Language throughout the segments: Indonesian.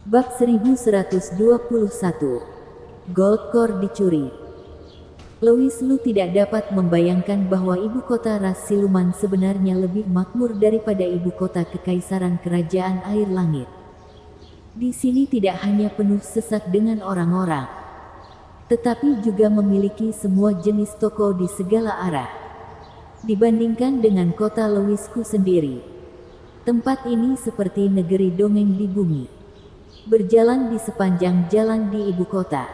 Bab 1121. Gold Core dicuri. Louis Lu tidak dapat membayangkan bahwa ibu kota ras siluman sebenarnya lebih makmur daripada ibu kota kekaisaran kerajaan air langit. Di sini tidak hanya penuh sesak dengan orang-orang, tetapi juga memiliki semua jenis toko di segala arah. Dibandingkan dengan kota Louisku sendiri, tempat ini seperti negeri dongeng di bumi. Berjalan di sepanjang jalan di ibu kota,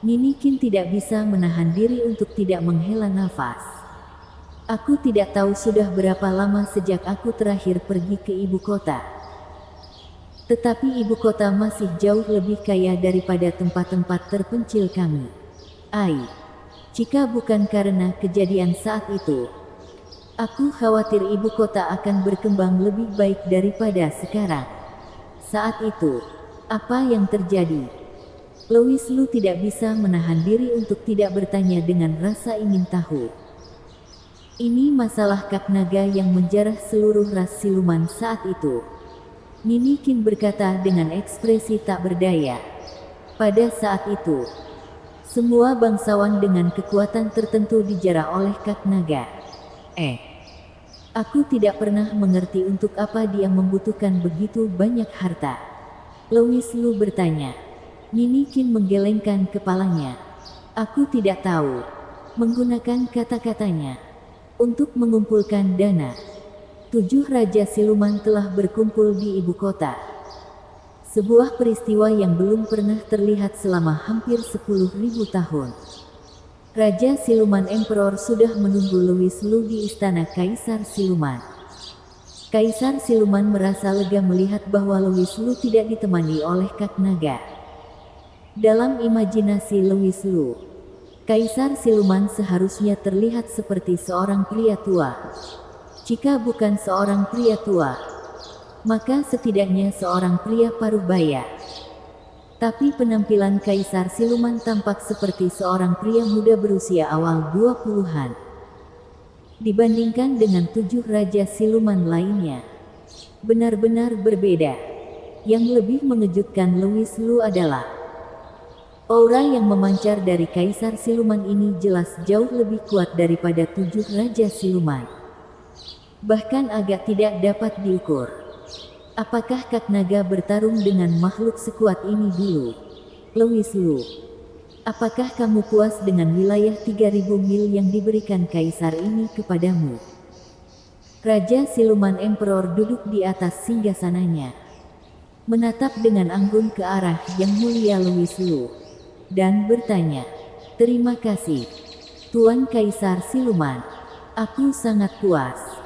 Nini Qin tidak bisa menahan diri untuk tidak menghela nafas. Aku tidak tahu sudah berapa lama sejak aku terakhir pergi ke ibu kota. Tetapi ibu kota masih jauh lebih kaya daripada tempat-tempat terpencil kami. Jika bukan karena kejadian saat itu, aku khawatir ibu kota akan berkembang lebih baik daripada sekarang. Saat itu, apa yang terjadi? Louis Lu tidak bisa menahan diri untuk tidak bertanya dengan rasa ingin tahu. Ini masalah Kak Naga yang menjarah seluruh ras siluman saat itu. Nini Qin berkata dengan ekspresi tak berdaya. Pada saat itu, semua bangsawan dengan kekuatan tertentu dijarah oleh Kak Naga. Aku tidak pernah mengerti untuk apa dia membutuhkan begitu banyak harta. Louis Lu bertanya. Nini Qin menggelengkan kepalanya. Aku tidak tahu. Menggunakan kata-katanya. Untuk mengumpulkan dana. 7 raja siluman telah berkumpul di ibu kota. Sebuah peristiwa yang belum pernah terlihat selama hampir 10.000 tahun. Raja Siluman Emperor sudah menunggu Louis Lu di istana Kaisar Siluman. Kaisar Siluman merasa lega melihat bahwa Louis Lu tidak ditemani oleh Kak Naga. Dalam imajinasi Louis Lu, Kaisar Siluman seharusnya terlihat seperti seorang pria tua. Jika bukan seorang pria tua, maka setidaknya seorang pria parubaya. Tapi penampilan Kaisar Siluman tampak seperti seorang pria muda berusia awal 20-an. Dibandingkan dengan 7 raja siluman lainnya, benar-benar berbeda. Yang lebih mengejutkan Louis Lu adalah aura yang memancar dari Kaisar Siluman ini jelas jauh lebih kuat daripada 7 raja siluman. Bahkan agak tidak dapat diukur. Apakah Kak Naga bertarung dengan makhluk sekuat ini dulu? Louis Lu, apakah kamu puas dengan wilayah 3000 mil yang diberikan Kaisar ini kepadamu? Raja Siluman Emperor duduk di atas singgasananya, menatap dengan anggun ke arah Yang Mulia Louis Lu, dan bertanya, "Terima kasih, Tuan Kaisar Siluman. Aku sangat puas."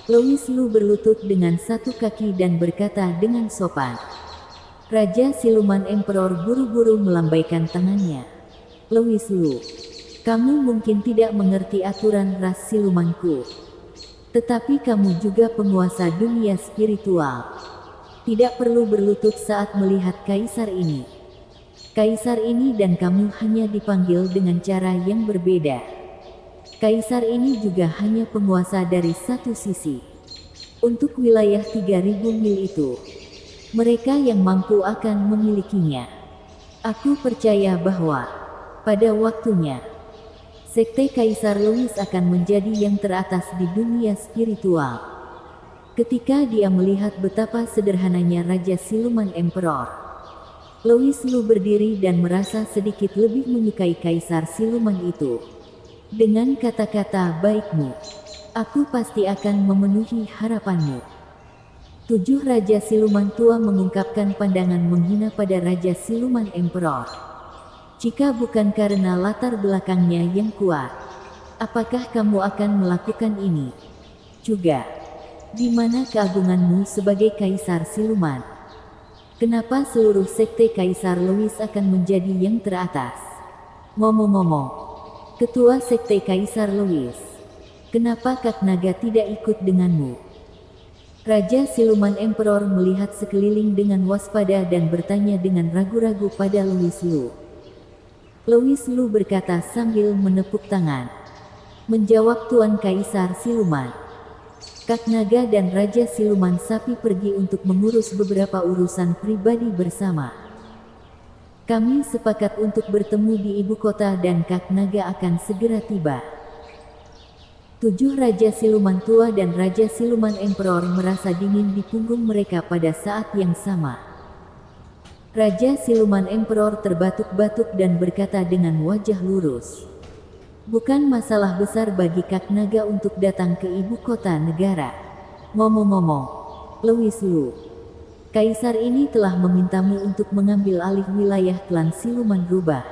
Louis Lu berlutut dengan satu kaki dan berkata dengan sopan. Raja Siluman Emperor buru-buru melambaikan tangannya. "Louis Lu, kamu mungkin tidak mengerti aturan ras silumanku. Tetapi kamu juga penguasa dunia spiritual. Tidak perlu berlutut saat melihat Kaisar ini. Kaisar ini dan kamu hanya dipanggil dengan cara yang berbeda. Kaisar ini juga hanya penguasa dari satu sisi. Untuk wilayah 3000 mil itu, mereka yang mampu akan memilikinya. Aku percaya bahwa, pada waktunya, Sekte Kaisar Louis akan menjadi yang teratas di dunia spiritual." Ketika dia melihat betapa sederhananya Raja Siluman Emperor, Louis Lu berdiri dan merasa sedikit lebih menyukai Kaisar Siluman itu. Dengan kata-kata baikmu, aku pasti akan memenuhi harapanmu. 7 Raja Siluman tua mengungkapkan pandangan menghina pada Raja Siluman Emperor. Jika bukan karena latar belakangnya yang kuat, apakah kamu akan melakukan ini? Juga, di mana keagunganmu sebagai Kaisar Siluman? Kenapa seluruh sekte Kaisar Louis akan menjadi yang teratas? Ngomong-ngomong, Ketua Sekte Kaisar Louis, kenapa Kak Naga tidak ikut denganmu? Raja Siluman Emperor melihat sekeliling dengan waspada dan bertanya dengan ragu-ragu pada Louis Lu. Louis Lu berkata sambil menepuk tangan. "Menjawab Tuan Kaisar Siluman, Kak Naga dan Raja Siluman Sapi pergi untuk mengurus beberapa urusan pribadi bersama. Kami sepakat untuk bertemu di ibu kota dan Kak Naga akan segera tiba. 7 Raja Siluman Tua dan Raja Siluman Emperor merasa dingin di punggung mereka pada saat yang sama. Raja Siluman Emperor terbatuk-batuk dan berkata dengan wajah lurus. Bukan masalah besar bagi Kak Naga untuk datang ke ibu kota negara. Ngomong-ngomong, Louis Lu, Kaisar ini telah memintamu untuk mengambil alih wilayah klan Siluman Rubah.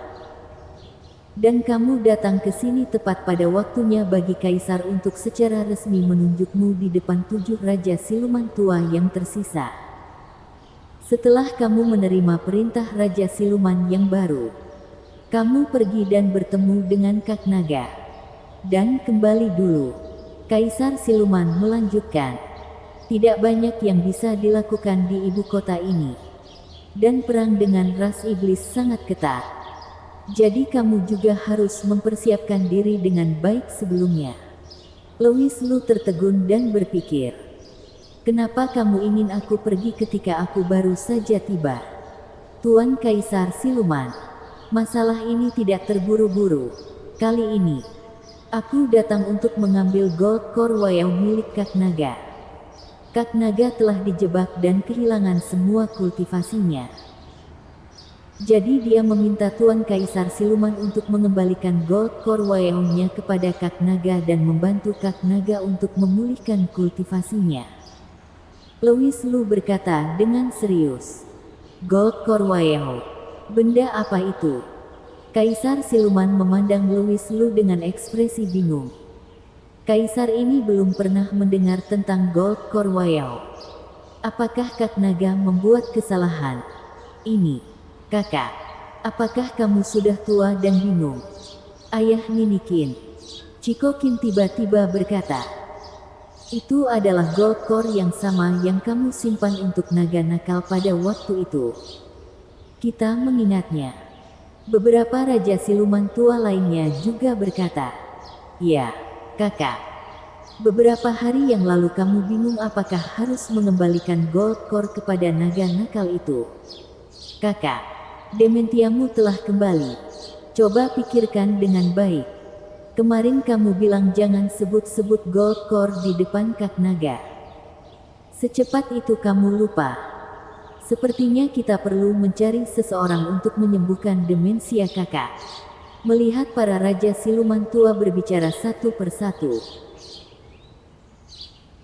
Dan kamu datang ke sini tepat pada waktunya bagi Kaisar untuk secara resmi menunjukmu di depan 7 Raja Siluman Tua yang tersisa. Setelah kamu menerima perintah Raja Siluman yang baru, kamu pergi dan bertemu dengan Kak Naga. Dan kembali dulu. Kaisar Siluman melanjutkan. Tidak banyak yang bisa dilakukan di ibu kota ini. Dan perang dengan ras iblis sangat ketat. Jadi kamu juga harus mempersiapkan diri dengan baik sebelumnya. Louis Lu tertegun dan berpikir. Kenapa kamu ingin aku pergi ketika aku baru saja tiba? Tuan Kaisar Siluman. Masalah ini tidak terburu-buru. Kali ini, aku datang untuk mengambil Gold Core Wayao milik Kak Naga. Kak Naga telah dijebak dan kehilangan semua kultivasinya. Jadi dia meminta Tuan Kaisar Siluman untuk mengembalikan Gold Core Wayao-nya kepada Kak Naga dan membantu Kak Naga untuk memulihkan kultivasinya. Louis Lu berkata dengan serius. Gold Core Wayao. Benda apa itu? Kaisar Siluman memandang Louis Lu dengan ekspresi bingung. Kaisar ini belum pernah mendengar tentang Gold Core Wayao. Apakah Kak Naga membuat kesalahan? Ini, kakak. Apakah kamu sudah tua dan bingung? Ayah Ninikin. Cikokin tiba-tiba berkata. Itu adalah Gold Core yang sama yang kamu simpan untuk naga nakal pada waktu itu. Kita mengingatnya. Beberapa Raja Siluman Tua lainnya juga berkata, ya, kakak. Beberapa hari yang lalu kamu bingung apakah harus mengembalikan Gold Core kepada naga nakal itu. Kakak, dementiamu telah kembali. Coba pikirkan dengan baik. Kemarin kamu bilang jangan sebut-sebut Gold Core di depan Kak Naga. Secepat itu kamu lupa. Sepertinya kita perlu mencari seseorang untuk menyembuhkan demensia kakak. Melihat para Raja Siluman Tua berbicara satu persatu.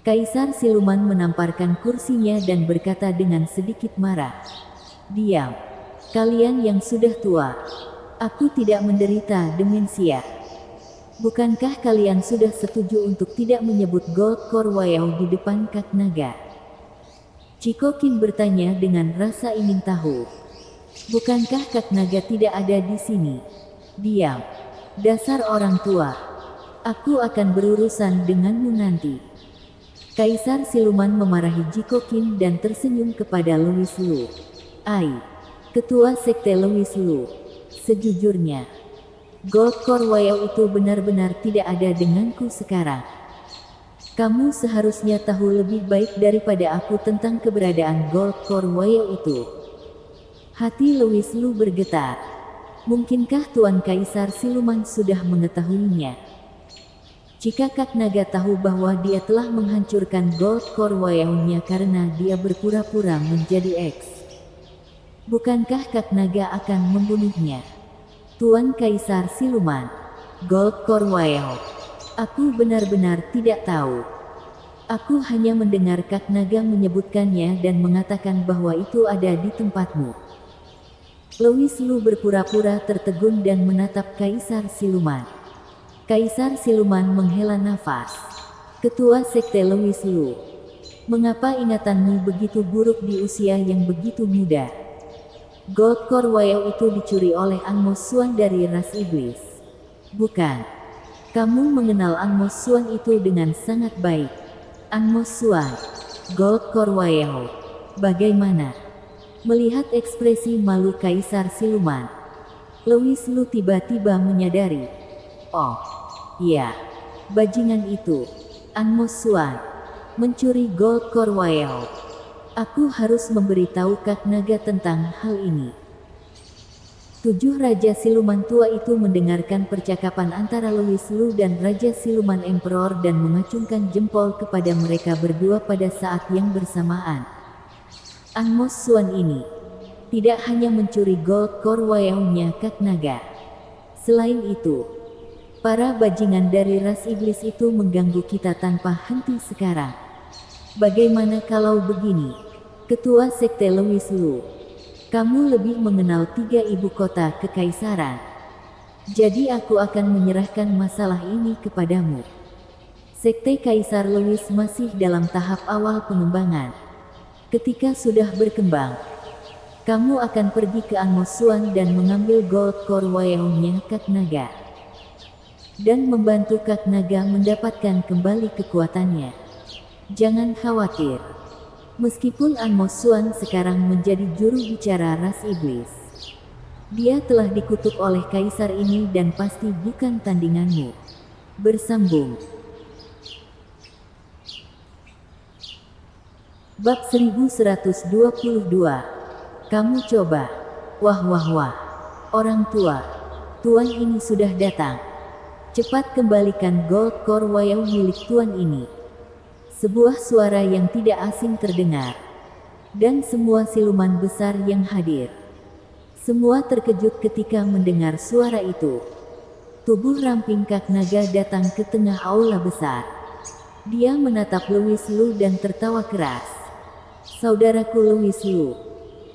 Kaisar Siluman menamparkan kursinya dan berkata dengan sedikit marah. Diam. Kalian yang sudah tua. Aku tidak menderita demensia. Bukankah kalian sudah setuju untuk tidak menyebut Gold Core Wayao di depan Kak Naga? Cikokin bertanya dengan rasa ingin tahu. Bukankah Kak Naga tidak ada di sini? Diam. Dasar orang tua. Aku akan berurusan denganmu nanti. Kaisar Siluman memarahi Cikokin dan tersenyum kepada Louis Lu. Ai. Ketua Sekte Louis Lu. Sejujurnya, Gold Core Wayao itu benar-benar tidak ada denganku sekarang. Kamu seharusnya tahu lebih baik daripada aku tentang keberadaan Gold Core Wayao itu. Hati Louis Lu bergetar. Mungkinkah Tuan Kaisar Siluman sudah mengetahuinya? Jika Kak Naga tahu bahwa dia telah menghancurkan Gold Core Wayao-nya karena dia berpura-pura menjadi X. Bukankah Kak Naga akan membunuhnya? Tuan Kaisar Siluman. Gold Core Wayao. Aku benar-benar tidak tahu. Aku hanya mendengar Kak Naga menyebutkannya dan mengatakan bahwa itu ada di tempatmu. Louis Lu berpura-pura tertegun dan menatap Kaisar Siluman. Kaisar Siluman menghela nafas. Ketua Sekte Louis Lu. Mengapa ingatanmu begitu buruk di usia yang begitu muda? Gold Core Wayao itu dicuri oleh Anmos Suan dari ras iblis. Bukan. Kamu mengenal Anmos Suan itu dengan sangat baik. Anmos Suan. Gold Core Wayao. Bagaimana? Melihat ekspresi malu Kaisar Siluman, Louis Lu tiba-tiba menyadari. Oh, iya. Bajingan itu. Anmos Suan. Mencuri Gold Core Wayao. Aku harus memberitahu Kak Naga tentang hal ini. 7 Raja Siluman tua itu mendengarkan percakapan antara Louis Lu dan Raja Siluman Emperor dan mengacungkan jempol kepada mereka berdua pada saat yang bersamaan. An Mos Suan ini tidak hanya mencuri Gold Core Wayao-nya Kak Naga. Selain itu, para bajingan dari ras iblis itu mengganggu kita tanpa henti sekarang. Bagaimana kalau begini? Ketua Sekte Louis Lu, kamu lebih mengenal 3 ibu kota kekaisaran. Jadi aku akan menyerahkan masalah ini kepadamu. Sekte Kaisar Louis masih dalam tahap awal pengembangan. Ketika sudah berkembang, kamu akan pergi ke An Mos Suan dan mengambil Gold Core Wayao-nya Kak Naga. Dan membantu Kak Naga mendapatkan kembali kekuatannya. Jangan khawatir. Meskipun An Mos Suan sekarang menjadi juru bicara ras iblis, dia telah dikutuk oleh kaisar ini dan pasti bukan tandinganmu. Bersambung. Bab 1122. Kamu coba. Wah wah wah. Orang tua. Tuan ini sudah datang. Cepat kembalikan Gold Core Wayao milik tuan ini. Sebuah suara yang tidak asing terdengar. Dan semua siluman besar yang hadir. Semua terkejut ketika mendengar suara itu. Tubuh ramping Kak Naga datang ke tengah aula besar. Dia menatap Louis Lu dan tertawa keras. Saudaraku Louis Lu,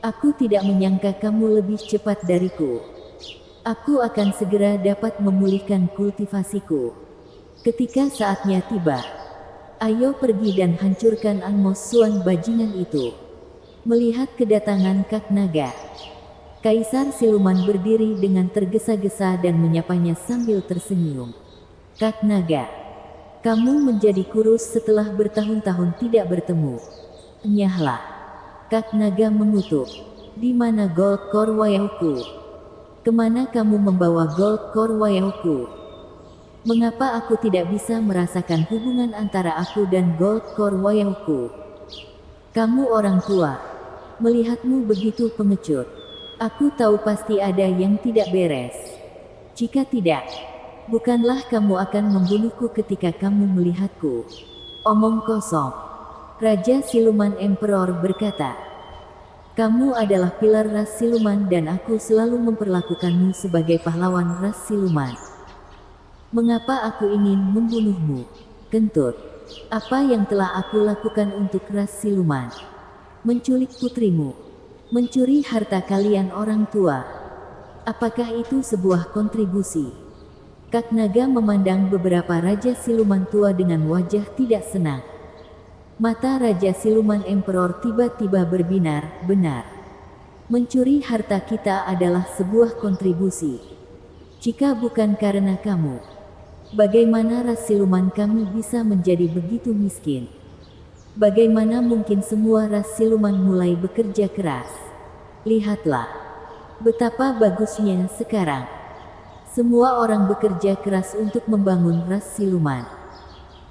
aku tidak menyangka kamu lebih cepat dariku. Aku akan segera dapat memulihkan kultivasiku. Ketika saatnya tiba, ayo pergi dan hancurkan An Mos Suan bajingan itu. Melihat kedatangan Kak Naga, Kaisar Siluman berdiri dengan tergesa-gesa dan menyapanya sambil tersenyum. Kak Naga, kamu menjadi kurus setelah bertahun-tahun tidak bertemu. Nyahlah. Kak Naga mengutuk. Di mana Gold Core Wayao-ku? Kemana kamu membawa Gold Core Wayao-ku? Mengapa aku tidak bisa merasakan hubungan antara aku dan Gold Core Wayao-ku? Kamu orang tua. Melihatmu begitu pengecut. Aku tahu pasti ada yang tidak beres. Jika tidak, bukanlah kamu akan membunuhku ketika kamu melihatku. Omong kosong. Raja Siluman Emperor berkata, kamu adalah pilar ras siluman dan aku selalu memperlakukanmu sebagai pahlawan ras siluman. Mengapa aku ingin membunuhmu? Kentut. Apa yang telah aku lakukan untuk ras siluman? Menculik putrimu. Mencuri harta kalian orang tua. Apakah itu sebuah kontribusi? Kak Naga memandang beberapa raja siluman tua dengan wajah tidak senang. Mata Raja Siluman Emperor tiba-tiba berbinar, benar. Mencuri harta kita adalah sebuah kontribusi. Jika bukan karena kamu, bagaimana ras siluman kami bisa menjadi begitu miskin? Bagaimana mungkin semua ras siluman mulai bekerja keras? Lihatlah, betapa bagusnya sekarang. Semua orang bekerja keras untuk membangun ras siluman.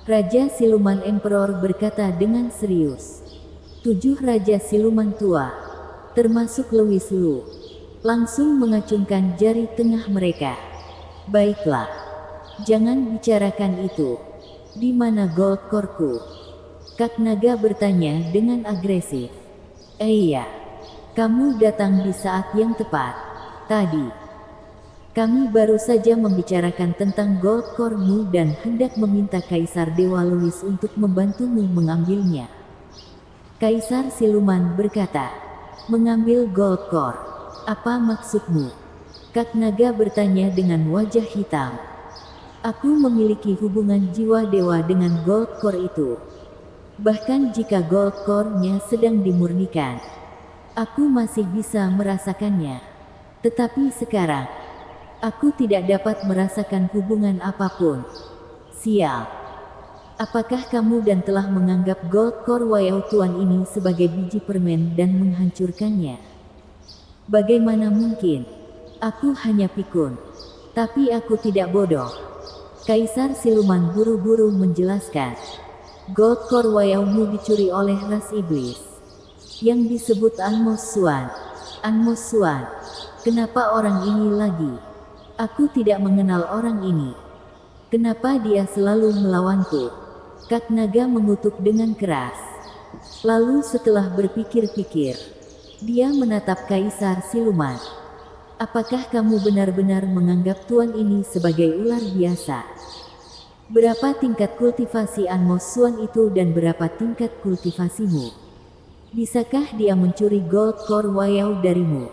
Raja Siluman Emperor berkata dengan serius. 7 Raja Siluman tua, termasuk Louis Lu, langsung mengacungkan jari tengah mereka. Baiklah, jangan bicarakan itu. Di mana Gold Core-ku? Kak Naga bertanya dengan agresif. Iya, kamu datang di saat yang tepat. Tadi kami baru saja membicarakan tentang Gold Core-mu dan hendak meminta Kaisar Dewa Louis untuk membantumu mengambilnya. Kaisar Siluman berkata, mengambil Gold Core. Apa maksudmu? Kak Naga bertanya dengan wajah hitam. Aku memiliki hubungan jiwa dewa dengan Gold Core itu. Bahkan jika Gold Core-nya sedang dimurnikan, aku masih bisa merasakannya. Tetapi sekarang, aku tidak dapat merasakan hubungan apapun. Sial. Apakah kamu dan telah menganggap Gold Core Wayao Tuan ini sebagai biji permen dan menghancurkannya? Bagaimana mungkin? Aku hanya pikun. Tapi aku tidak bodoh. Kaisar Siluman buru-buru menjelaskan. Gold Core Wayaumu dicuri oleh ras iblis yang disebut Anmos Suan. Anmos Suan. Kenapa orang ini lagi? Aku tidak mengenal orang ini. Kenapa dia selalu melawanku? Kak Naga mengutuk dengan keras. Lalu setelah berpikir-pikir, dia menatap Kaisar Siluman. Apakah kamu benar-benar menganggap tuan ini sebagai ular biasa? Berapa tingkat kultivasi Anmos Suan itu dan berapa tingkat kultivasimu? Bisakah dia mencuri Gold Core Wayau darimu?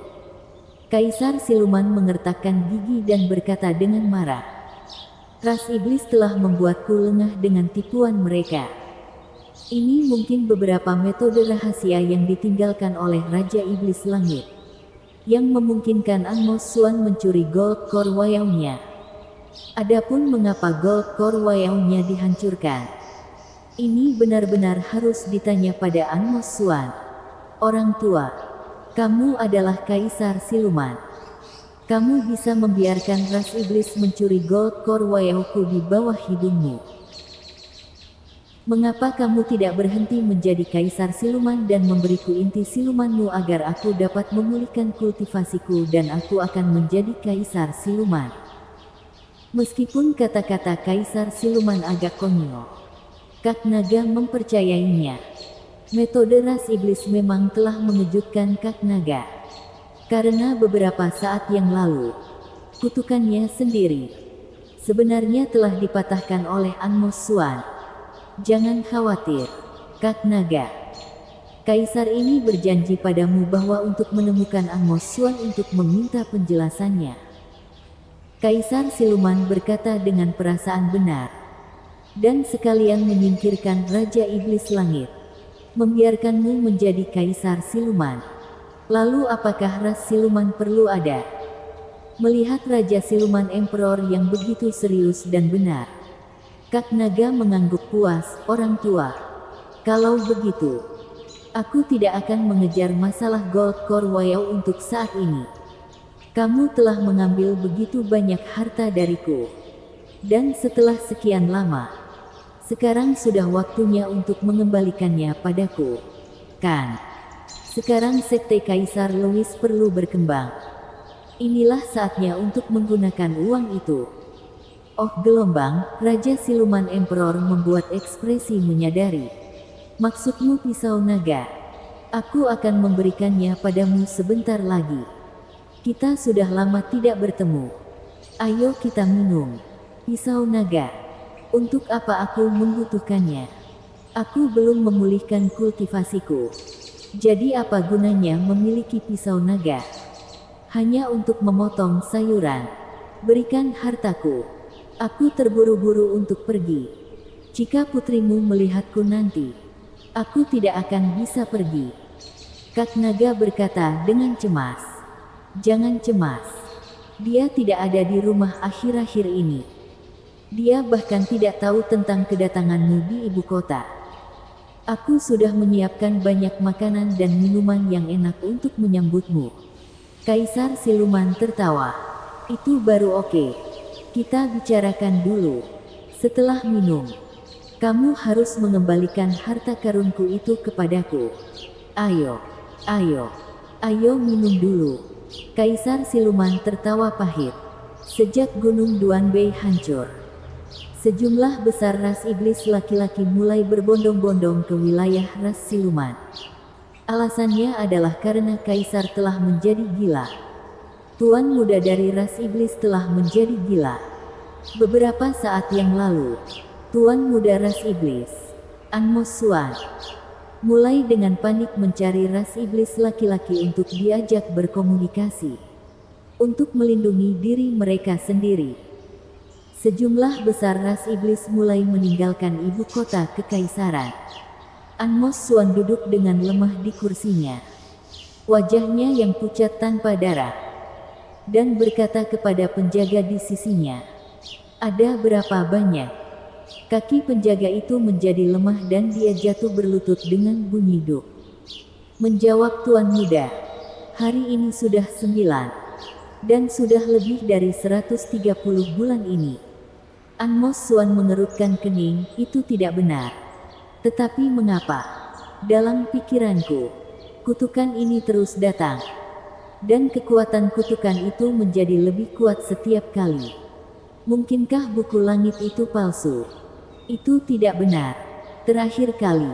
Kaisar Siluman mengertakkan gigi dan berkata dengan marah. Ras iblis telah membuatku lengah dengan tipuan mereka. Ini mungkin beberapa metode rahasia yang ditinggalkan oleh Raja Iblis Langit, yang memungkinkan Anmos Suan mencuri Gold Core Wayaunya. Adapun mengapa Gold Core Wayaunya dihancurkan, ini benar-benar harus ditanya pada Anmos Suan. Orang tua, kamu adalah Kaisar Siluman. Kamu bisa membiarkan ras iblis mencuri Gold Core Wayauku di bawah hidungmu. Mengapa kamu tidak berhenti menjadi Kaisar Siluman dan memberiku inti silumanmu agar aku dapat memulihkan kultivasiku dan aku akan menjadi Kaisar Siluman? Meskipun kata-kata Kaisar Siluman agak konyol, Kak Naga mempercayainya. Metode ras iblis memang telah mengejutkan Kak Naga. Karena beberapa saat yang lalu, kutukannya sendiri sebenarnya telah dipatahkan oleh Anmos Suan. Jangan khawatir, Kak Naga. Kaisar ini berjanji padamu bahwa untuk menemukan Anmos Suan untuk meminta penjelasannya. Kaisar Siluman berkata dengan perasaan benar, dan sekalian menyingkirkan Raja Iblis Langit, membiarkanmu menjadi Kaisar Siluman. Lalu apakah ras siluman perlu ada? Melihat Raja Siluman Emperor yang begitu serius dan benar, Kak Naga mengangguk puas. Orang tua, kalau begitu, aku tidak akan mengejar masalah Gold Core Wayau untuk saat ini. Kamu telah mengambil begitu banyak harta dariku. Dan setelah sekian lama, sekarang sudah waktunya untuk mengembalikannya padaku. Kan? Sekarang Sekte Kaisar Louis perlu berkembang. Inilah saatnya untuk menggunakan uang itu. Oh gelombang, Raja Siluman Emperor membuat ekspresi menyadari. Maksudmu pisau naga? Aku akan memberikannya padamu sebentar lagi. Kita sudah lama tidak bertemu. Ayo kita minum. Pisau naga. Untuk apa aku membutuhkannya? Aku belum memulihkan kultivasiku. Jadi apa gunanya memiliki pisau naga? Hanya untuk memotong sayuran. Berikan hartaku. Aku terburu-buru untuk pergi. Jika putrimu melihatku nanti, aku tidak akan bisa pergi. Kak Naga berkata dengan cemas. Jangan cemas. Dia tidak ada di rumah akhir-akhir ini. Dia bahkan tidak tahu tentang kedatanganmu di ibu kota. Aku sudah menyiapkan banyak makanan dan minuman yang enak untuk menyambutmu. Kaisar Siluman tertawa. Itu baru oke. Kita bicarakan dulu. Setelah minum, kamu harus mengembalikan harta karunku itu kepadaku. Ayo, ayo, ayo minum dulu. Kaisar Siluman tertawa pahit. Sejak Gunung Duanbei hancur, sejumlah besar ras iblis laki-laki mulai berbondong-bondong ke wilayah ras siluman. Alasannya adalah karena Kaisar telah menjadi gila. Tuan muda dari ras iblis telah menjadi gila. Beberapa saat yang lalu, Tuan muda ras iblis, Anmos Suan, mulai dengan panik mencari ras iblis laki-laki untuk diajak berkomunikasi, untuk melindungi diri mereka sendiri. Sejumlah besar ras iblis mulai meninggalkan ibu kota kekaisaran. Anmos Suan duduk dengan lemah di kursinya, wajahnya yang pucat tanpa darah, dan berkata kepada penjaga di sisinya, "Ada berapa banyak?" Kaki penjaga itu menjadi lemah dan dia jatuh berlutut dengan bunyi duk. Menjawab Tuan Muda, "Hari ini sudah 9, dan sudah lebih dari 130 bulan ini." Anmos Suan mengerutkan kening. Itu tidak benar. Tetapi mengapa? Dalam pikiranku, kutukan ini terus datang. Dan kekuatan kutukan itu menjadi lebih kuat setiap kali. Mungkinkah buku langit itu palsu? Itu tidak benar. Terakhir kali,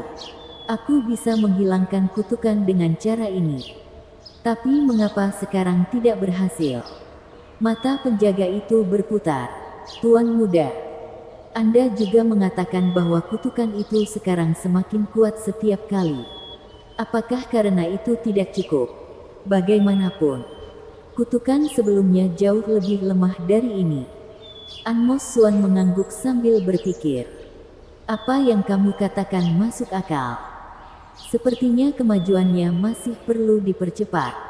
aku bisa menghilangkan kutukan dengan cara ini. Tapi mengapa sekarang tidak berhasil? Mata penjaga itu berputar. Tuan muda, Anda juga mengatakan bahwa kutukan itu sekarang semakin kuat setiap kali. Apakah karena itu tidak cukup? Bagaimanapun, kutukan sebelumnya jauh lebih lemah dari ini. Anmos Suan mengangguk sambil berpikir. Apa yang kamu katakan masuk akal. Sepertinya kemajuannya masih perlu dipercepat.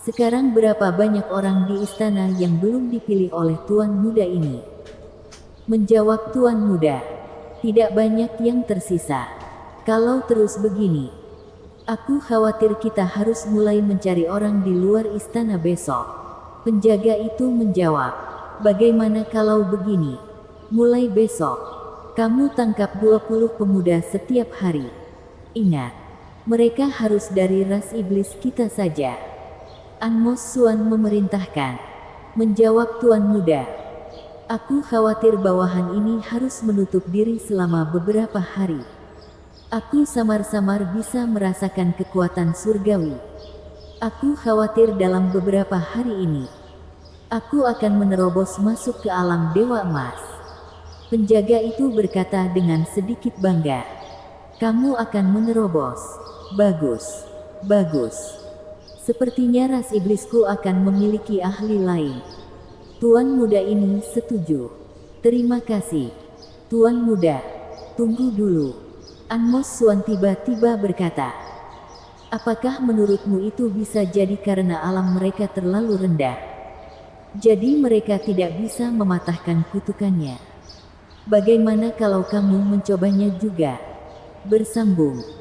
Sekarang berapa banyak orang di istana yang belum dipilih oleh Tuan Muda ini? Menjawab Tuan Muda, tidak banyak yang tersisa. Kalau terus begini, aku khawatir kita harus mulai mencari orang di luar istana besok. Penjaga itu menjawab, bagaimana kalau begini? Mulai besok, kamu tangkap 20 pemuda setiap hari. Ingat, mereka harus dari ras iblis kita saja. Anmos Suan memerintahkan. Menjawab Tuan Muda, aku khawatir bawahan ini harus menutup diri selama beberapa hari. Aku samar-samar bisa merasakan kekuatan surgawi. Aku khawatir dalam beberapa hari ini, aku akan menerobos masuk ke alam Dewa Emas. Penjaga itu berkata dengan sedikit bangga. Kamu akan menerobos. Bagus. Bagus. Sepertinya ras iblisku akan memiliki ahli lain. Tuan Muda ini setuju. Terima kasih. Tuan Muda, tunggu dulu. Anmos Suan tiba-tiba berkata. Apakah menurutmu itu bisa jadi karena alam mereka terlalu rendah? Jadi mereka tidak bisa mematahkan kutukannya. Bagaimana kalau kamu mencobanya juga? Bersambung.